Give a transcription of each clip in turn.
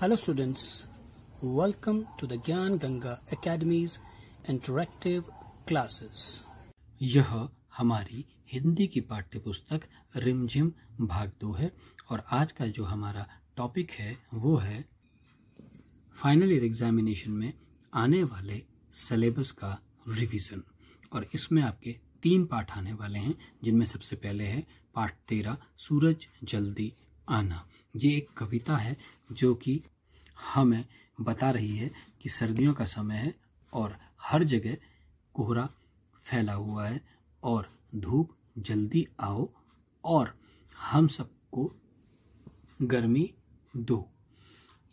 Hello students, welcome to the ज्ञान Ganga Academy's interactive classes। यह हमारी हिंदी की पाठ्य पुस्तक रिमझिम भाग 2 है और आज का जो हमारा टॉपिक है वो है फाइनल ईयर एग्जामिनेशन में आने वाले सिलेबस का रिवीजन। और इसमें आपके 3 पाठ आने वाले हैं, जिनमें सबसे पहले है पाठ 13 सूरज जल्दी आना। ये एक कविता है जो कि हमें बता रही है कि सर्दियों का समय है और हर जगह कोहरा फैला हुआ है और धूप जल्दी आओ और हम सबको गर्मी दो।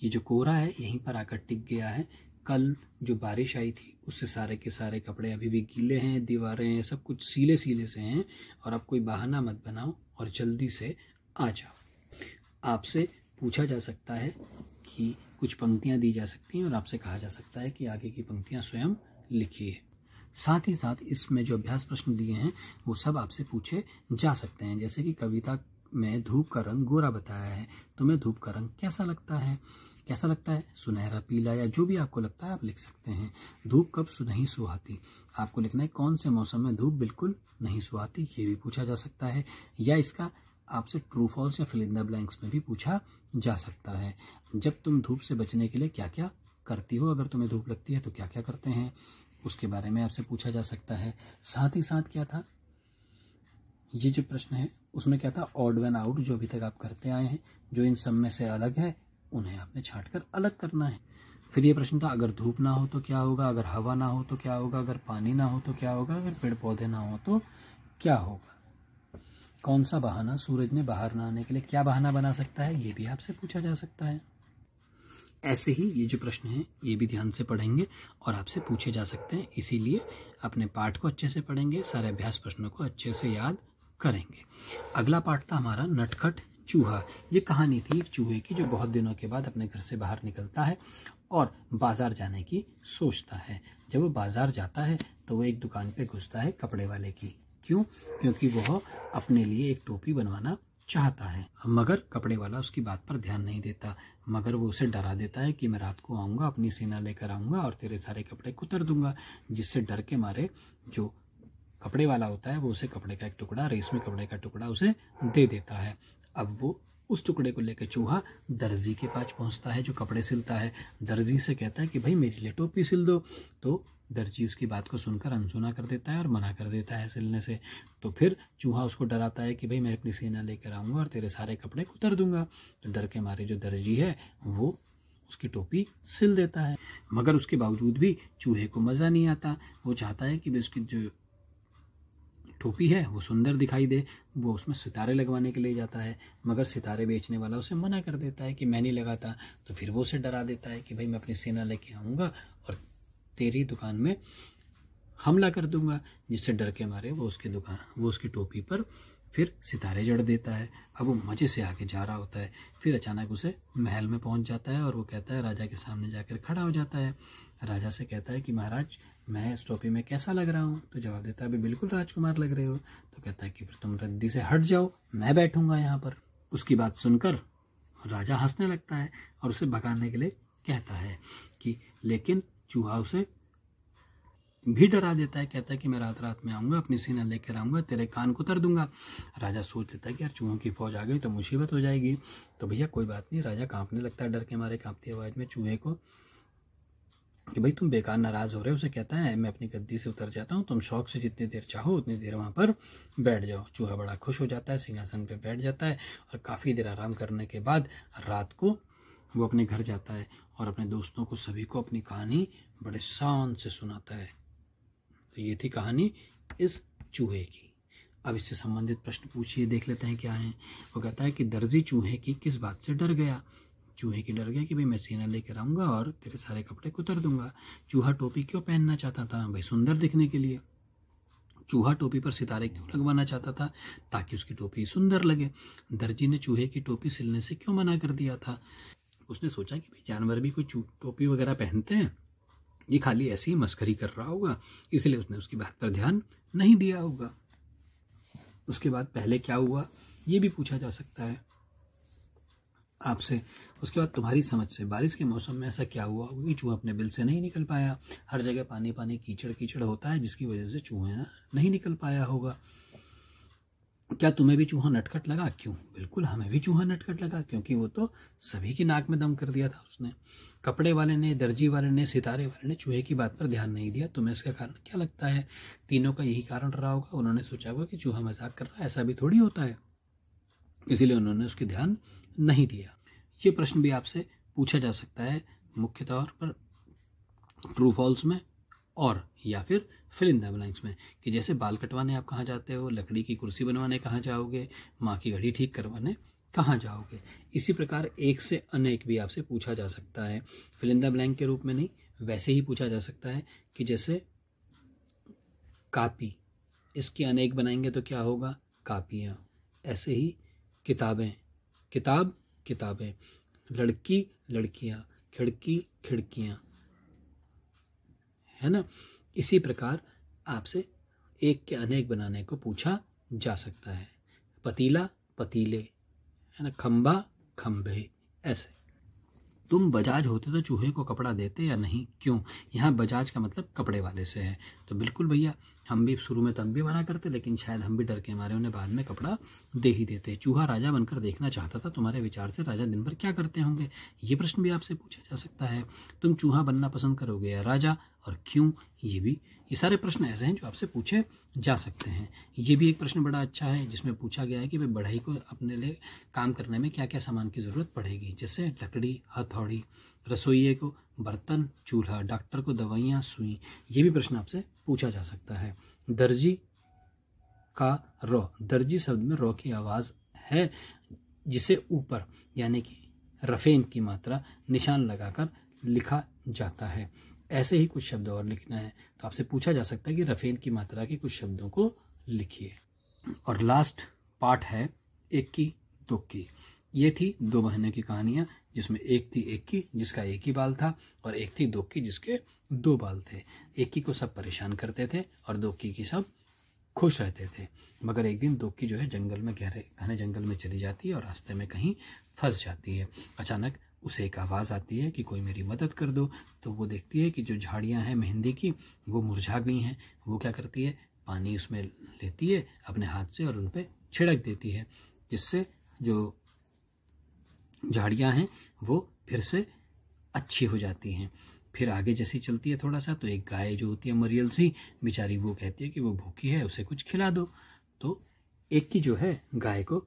ये जो कोहरा है यहीं पर आकर टिक गया है। कल जो बारिश आई थी उससे सारे के सारे कपड़े अभी भी गीले हैं, दीवारें हैं, सब कुछ सीले सीले से हैं और अब कोई बहाना मत बनाओ और जल्दी से आ जाओ। आपसे पूछा जा सकता है कि कुछ पंक्तियां दी जा सकती हैं और आपसे कहा जा सकता है कि आगे की पंक्तियां स्वयं लिखिए। साथ ही साथ इसमें जो अभ्यास प्रश्न दिए हैं वो सब आपसे पूछे जा सकते हैं। जैसे कि कविता में धूप का रंग गोरा बताया है, तुम्हें धूप का रंग कैसा लगता है? कैसा लगता है? सुनहरा, पीला या जो भी आपको लगता है आप लिख सकते हैं। धूप कब नहीं सुहाती? आपको लिखना है कौन से मौसम में धूप बिल्कुल नहीं सुहाती, ये भी पूछा जा सकता है। या इसका आपसे ट्रू फॉल्स या फिल इन द ब्लैंक्स में भी पूछा जा सकता है। जब तुम धूप से बचने के लिए क्या क्या करती हो, अगर तुम्हें धूप लगती है तो क्या क्या करते हैं, उसके बारे में आपसे पूछा जा सकता है। साथ ही साथ क्या था, ये जो प्रश्न है उसमें क्या था, ऑड वन आउट जो अभी तक आप करते आए हैं, जो इन सब में से अलग है उन्हें आपने छांट कर अलग करना है। फिर ये प्रश्न था, अगर धूप ना हो तो क्या होगा, अगर हवा ना हो तो क्या होगा, अगर पानी ना हो तो क्या होगा, अगर पेड़ पौधे ना हो तो क्या होगा। कौन सा बहाना सूरज ने बाहर ना आने के लिए क्या बहाना बना सकता है, ये भी आपसे पूछा जा सकता है। ऐसे ही ये जो प्रश्न हैं ये भी ध्यान से पढ़ेंगे और आपसे पूछे जा सकते हैं, इसीलिए अपने पाठ को अच्छे से पढ़ेंगे, सारे अभ्यास प्रश्नों को अच्छे से याद करेंगे। अगला पाठ था हमारा नटखट चूहा। ये कहानी थी एक चूहे की जो बहुत दिनों के बाद अपने घर से बाहर निकलता है और बाजार जाने की सोचता है। जब वो बाजार जाता है तो वो एक दुकान पे घुसता है कपड़े वाले की। क्यों? क्योंकि वह अपने लिए एक टोपी बनवाना चाहता है, मगर कपड़े वाला उसकी बात पर ध्यान नहीं देता, मगर वो उसे डरा देता है कि मैं रात को आऊँगा, अपनी सेना लेकर आऊँगा और तेरे सारे कपड़े कुतर दूंगा। जिससे डर के मारे जो कपड़े वाला होता है वो उसे कपड़े का एक टुकड़ा, रेशमी कपड़े का टुकड़ा उसे दे देता है। अब वो उस टुकड़े को लेकर चूहा दर्जी के पास पहुंचता है जो कपड़े सिलता है। दर्जी से कहता है कि भाई मेरे लिए टोपी सिल दो। तो दर्जी उसकी बात को सुनकर अनसुना कर देता है और मना कर देता है सिलने से। तो फिर चूहा उसको डराता है कि भाई मैं अपनी सेना लेकर आऊँगा और तेरे सारे कपड़े कुतर दूंगा। तो डर के मारे जो दर्जी है वो उसकी टोपी सिल देता है, मगर उसके बावजूद भी चूहे को मज़ा नहीं आता। वो चाहता है कि उसकी जो टोपी है वो सुंदर दिखाई दे। वो उसमें सितारे लगवाने के लिए जाता है, मगर सितारे बेचने वाला उसे मना कर देता है कि मैं नहीं लगाता। तो फिर वो उसे डरा देता है कि भाई मैं अपनी सेना लेके आऊँगा और तेरी दुकान में हमला कर दूंगा। जिससे डर के मारे वो उसकी टोपी पर फिर सितारे जड़ देता है। अब वो मज़े से आगे जा रहा होता है, फिर अचानक उसे महल में पहुंच जाता है और वो कहता है, राजा के सामने जाकर खड़ा हो जाता है। राजा से कहता है कि महाराज मैं इस टोपी में कैसा लग रहा हूँ? तो जवाब देता है अभी बिल्कुल राजकुमार लग रहे हो। तो कहता है कि फिर तुम रद्दी से हट जाओ, मैं बैठूंगा यहाँ पर। उसकी बात सुनकर राजा हंसने लगता है और उसे भगाने के लिए कहता है कि, लेकिन चूहा उसे भी डरा देता है। कहता है कि मैं रात रात में आऊँगा, अपनी सेना लेकर आऊँगा, तेरे कान कुतर दूंगा। राजा सोच लेता है कि यार चूहों की फौज आ गई तो मुसीबत हो जाएगी। तो भैया कोई बात नहीं, राजा कांपने लगता है डर के मारे, कांपती आवाज़ में चूहे को कि भाई तुम बेकार नाराज हो रहे हो। उसे कहता है मैं अपनी गद्दी से उतर जाता हूँ, तुम शौक से जितनी देर चाहो उतनी देर वहाँ पर बैठ जाओ। चूहा बड़ा खुश हो जाता है, सिंहासन पे बैठ जाता है और काफ़ी देर आराम करने के बाद रात को वो अपने घर जाता है और अपने दोस्तों को सभी को अपनी कहानी बड़े शान से सुनाता है। तो ये थी कहानी इस चूहे की। अब इससे संबंधित प्रश्न पूछिए, देख लेते हैं क्या है। वो कहता है कि दर्जी चूहे की किस बात से डर गया? चूहे की डर गया कि भाई मैं सेना लेकर आऊँगा और तेरे सारे कपड़े कुतर दूंगा। चूहा टोपी क्यों पहनना चाहता था? भाई सुंदर दिखने के लिए। चूहा टोपी पर सितारे क्यों लगवाना चाहता था? ताकि उसकी टोपी सुंदर लगे। दर्जी ने चूहे की टोपी सिलने से क्यों मना कर दिया था? उसने सोचा कि भाई जानवर भी कोई टोपी वगैरह पहनते हैं, ये खाली ऐसी ही मस्करी कर रहा होगा, इसलिए उसने उसकी बात पर ध्यान नहीं दिया होगा। उसके बाद पहले क्या हुआ ये भी पूछा जा सकता है आपसे। उसके बाद तुम्हारी समझ से बारिश के मौसम में ऐसा क्या हुआ कि चूहा अपने बिल से नहीं निकल पाया। हर जगह पानी पानी कीचड़ कीचड़ होता है, जिसकी वजह से चूहा नहीं निकल पाया होगा। क्या तुम्हें भी चूहा नटखट लगा? क्यों, बिल्कुल हमें भी चूहा नटखट लगा, क्योंकि वो तो सभी की नाक में दम कर दिया था उसने। कपड़े वाले ने, दर्जी वाले ने, सितारे वाले ने चूहे की बात पर ध्यान नहीं दिया। तुम्हें इसका कारण क्या लगता है? तीनों का यही कारण रहा होगा। उन्होंने सोचा होगा कि चूहा मजाक कर रहा है, ऐसा भी थोड़ी होता है, इसीलिए उन्होंने उसके ध्यान नहीं दिया। ये प्रश्न भी आपसे पूछा जा सकता है मुख्य तौर पर ट्रू फॉल्स में और या फिर फिल इन द ब्लैंक्स में, कि जैसे बाल कटवाने आप कहाँ जाते हो, लकड़ी की कुर्सी बनवाने कहाँ जाओगे, माँ की घड़ी ठीक करवाने कहाँ जाओगे। इसी प्रकार एक से अनेक भी आपसे पूछा जा सकता है, फिल इन द ब्लैंक के रूप में नहीं, वैसे ही पूछा जा सकता है कि जैसे कापी, इसकी अनेक बनाएंगे तो क्या होगा? कापियाँ। ऐसे ही किताबें, किताब किताबें, लड़की लड़कियाँ, खिड़की खिड़कियाँ, है ना। इसी प्रकार आपसे एक के अनेक बनाने को पूछा जा सकता है। पतीला पतीले, है ना, खंबा खंभे। ऐसे तुम बजाज होते तो चूहे को कपड़ा देते या नहीं? क्यों? यहाँ बजाज का मतलब कपड़े वाले से है, तो बिल्कुल भैया, हम भी शुरू में तो हम भी मना करते, लेकिन शायद हम भी डर के मारे उन्हें बाद में कपड़ा दे ही देते। चूहा राजा बनकर देखना चाहता था, तुम्हारे विचार से राजा दिन भर क्या करते होंगे? ये प्रश्न भी आपसे पूछा जा सकता है। तुम चूहा बनना पसंद करोगे या राजा, और क्यों? ये सारे प्रश्न ऐसे हैं जो आपसे पूछे जा सकते हैं। ये भी एक प्रश्न बड़ा अच्छा है जिसमें पूछा गया है कि भाई बढ़ई को अपने लिए काम करने में क्या क्या सामान की जरूरत पड़ेगी, जैसे लकड़ी, हथौड़ी, रसोइये को बर्तन, चूल्हा, डॉक्टर को दवाइयाँ, सुई। ये भी प्रश्न आपसे पूछा जा सकता है। दर्जी का रॉ, दर्जी शब्द में रॉ की आवाज है, जिसे ऊपर यानी कि रफेन की मात्रा निशान लगाकर लिखा जाता है। ऐसे ही कुछ शब्द और लिखना है, तो आपसे पूछा जा सकता है कि रफेन की मात्रा के कुछ शब्दों को लिखिए। और लास्ट पार्ट है इक्की दुक्की। ये थी दो बहनों की कहानियां, जिसमें एक थी इक्की जिसका एक ही बाल था, और एक थी दुक्की जिसके दो बाल थे। इक्की को सब परेशान करते थे और दुक्की की सब खुश रहते थे। मगर एक दिन दुक्की जो है जंगल में, गहरे घने जंगल में चली जाती है और रास्ते में कहीं फंस जाती है। अचानक उसे एक आवाज़ आती है कि कोई मेरी मदद कर दो। तो वो देखती है कि जो झाड़ियाँ हैं मेहंदी की वो मुरझा गई हैं। वो क्या करती है, पानी उसमें लेती है अपने हाथ से और उन पर छिड़क देती है, जिससे जो झाड़ियाँ हैं वो फिर से अच्छी हो जाती हैं। फिर आगे जैसी चलती है थोड़ा सा, तो एक गाय जो होती है मरियल सी बेचारी, वो कहती है कि वो भूखी है, उसे कुछ खिला दो। तो एक की जो है गाय को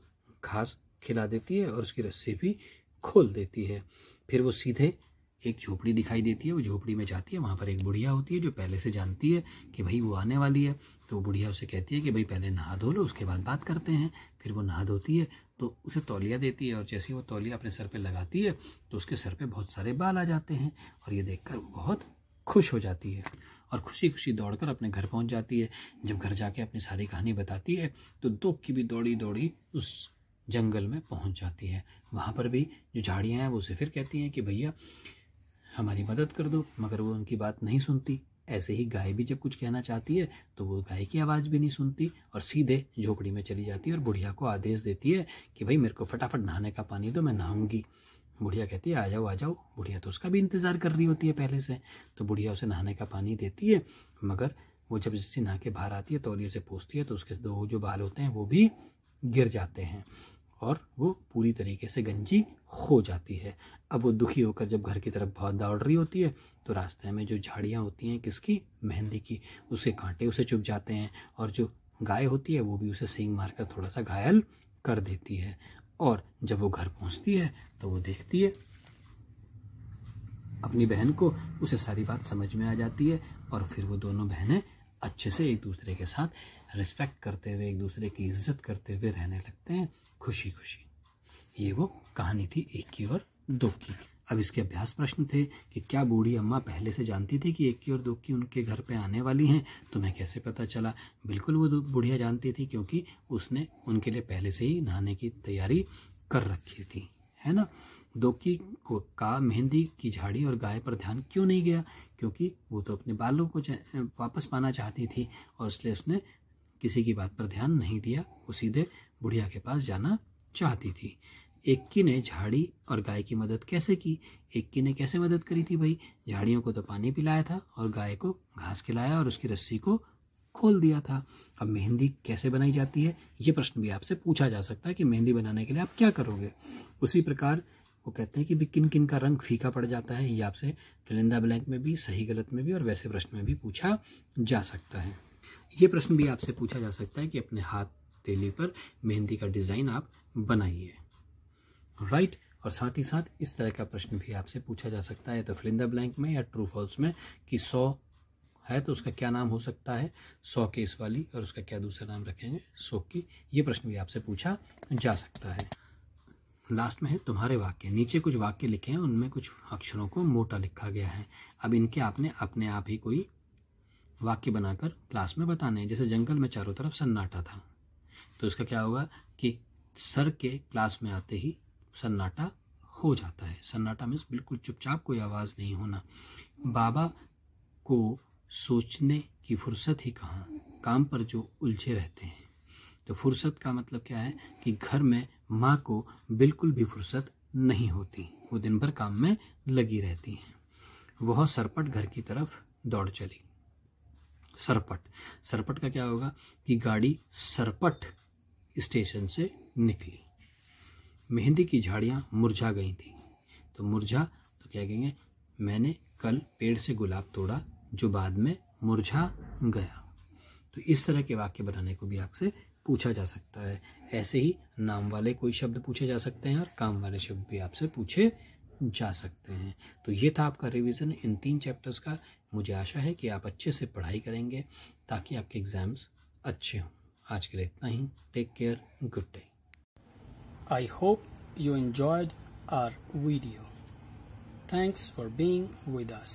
घास खिला देती है और उसकी रस्सी भी खोल देती है। फिर वो सीधे एक झोपड़ी दिखाई देती है, वो झोपड़ी में जाती है। वहाँ पर एक बुढ़िया होती है जो पहले से जानती है कि भाई वो आने वाली है। तो वो बुढ़िया उसे कहती है कि भाई पहले नहा धो लो, उसके बाद बात करते हैं। फिर वो नहा धोती है तो उसे तौलिया देती है, और जैसे ही वो तौलिया अपने सर पे लगाती है तो उसके सर पे बहुत सारे बाल आ जाते हैं, और ये देखकर वो बहुत खुश हो जाती है और खुशी खुशी दौड़कर अपने घर पहुँच जाती है। जब घर जाके अपनी सारी कहानी बताती है तो दुक्की भी दौड़ी दौड़ी उस जंगल में पहुंच जाती है। वहाँ पर भी जो झाड़ियाँ हैं वो उसे फिर कहती हैं कि भैया हमारी मदद कर दो, मगर वो उनकी बात नहीं सुनती। ऐसे ही गाय भी जब कुछ कहना चाहती है तो वो गाय की आवाज़ भी नहीं सुनती और सीधे झोपड़ी में चली जाती है और बुढ़िया को आदेश देती है कि भाई मेरे को फटाफट नहाने का पानी दो, मैं नहाऊंगी। बुढ़िया कहती है आ जाओ आ जाओ। बुढ़िया तो उसका भी इंतज़ार कर रही होती है पहले से। तो बुढ़िया उसे नहाने का पानी देती है, मगर वो जब जैसे नहा के बाहर आती है तौलिए से पूछती है तो उसके दो जो बाल होते हैं वो भी गिर जाते हैं और वो पूरी तरीके से गंजी हो जाती है। अब वो दुखी होकर जब घर की तरफ बहुत दौड़ रही होती है तो रास्ते में जो झाड़ियाँ होती हैं किसकी, मेहंदी की, उसके कांटे उसे चुभ जाते हैं और जो गाय होती है वो भी उसे सींग मारकर थोड़ा सा घायल कर देती है। और जब वो घर पहुँचती है तो वो देखती है अपनी बहन को, उसे सारी बात समझ में आ जाती है और फिर वो दोनों बहनें अच्छे से एक दूसरे के साथ रिस्पेक्ट करते हुए, एक दूसरे की इज्जत करते हुए रहने लगते हैं खुशी खुशी। ये वो कहानी थी एक की और दो की। अब इसके अभ्यास प्रश्न थे कि क्या बूढ़ी अम्मा पहले से जानती थी कि एक की और दो की उनके घर पे आने वाली हैं? तुम्हें कैसे पता चला? बिल्कुल वो बुढ़िया जानती थी, क्योंकि उसने उनके लिए पहले से ही नहाने की तैयारी कर रखी थी, है ना। दोकी को का मेहंदी की झाड़ी और गाय पर ध्यान क्यों नहीं गया? क्योंकि वो तो अपने बालों को वापस पाना चाहती थी और इसलिए उसने किसी की बात पर ध्यान नहीं दिया। वो सीधे बुढ़िया के पास जाना चाहती थी। एक्की ने झाड़ी और गाय की मदद कैसे की? एक्की ने कैसे मदद करी थी भाई? झाड़ियों को तो पानी पिलाया था और गाय को घास खिलाया और उसकी रस्सी को खोल दिया था। अब मेहंदी कैसे बनाई जाती है, ये प्रश्न भी आपसे पूछा जा सकता है कि मेहंदी बनाने के लिए आप क्या करोगे। उसी प्रकार वो कहते हैं कि भी किन किन का रंग फीका पड़ जाता है, ये आपसे फिल इन द ब्लैंक में भी, सही गलत में भी और वैसे प्रश्न में भी पूछा जा सकता है। ये प्रश्न भी आपसे पूछा जा सकता है कि अपने हाथ हथेली पर मेहंदी का डिजाइन आप बनाइए, राइट। और साथ ही साथ इस तरह का प्रश्न भी आपसे पूछा जा सकता है तो फिल इन द ब्लैंक में या ट्रू फॉल्स में कि 100 है तो उसका क्या नाम हो सकता है, 100 के इस वाली और उसका क्या दूसरा नाम रखेंगे, 100 की। ये प्रश्न भी आपसे पूछा जा सकता है। लास्ट में है तुम्हारे वाक्य। नीचे कुछ वाक्य लिखे हैं, उनमें कुछ अक्षरों को मोटा लिखा गया है। अब इनके आपने अपने आप ही कोई वाक्य बनाकर क्लास में बताने हैं। जैसे जंगल में चारों तरफ सन्नाटा था, तो इसका क्या होगा कि सर के क्लास में आते ही सन्नाटा हो जाता है। सन्नाटा मीन्स बिल्कुल चुपचाप, कोई आवाज़ नहीं होना। बाबा को सोचने की फुर्सत ही कहाँ, काम पर जो उलझे रहते हैं। तो फुर्सत का मतलब क्या है कि घर में माँ को बिल्कुल भी फुर्सत नहीं होती, वो दिन भर काम में लगी रहती हैं। वह सरपट घर की तरफ दौड़ चली। सरपट, सरपट का क्या होगा कि गाड़ी सरपट स्टेशन से निकली। मेहंदी की झाड़ियाँ मुरझा गई थी, तो मुरझा तो क्या कहेंगे, मैंने कल पेड़ से गुलाब तोड़ा जो बाद में मुरझा गया। तो इस तरह के वाक्य बनाने को भी आपसे पूछा जा सकता है। ऐसे ही नाम वाले कोई शब्द पूछे जा सकते हैं और काम वाले शब्द भी आपसे पूछे जा सकते हैं। तो ये था आपका रिवीजन इन 3 चैप्टर्स का। मुझे आशा है कि आप अच्छे से पढ़ाई करेंगे ताकि आपके एग्जाम्स अच्छे हों। आज के लिए इतना ही। Take care, good day. I hope you enjoyed our video. Thanks for being with us.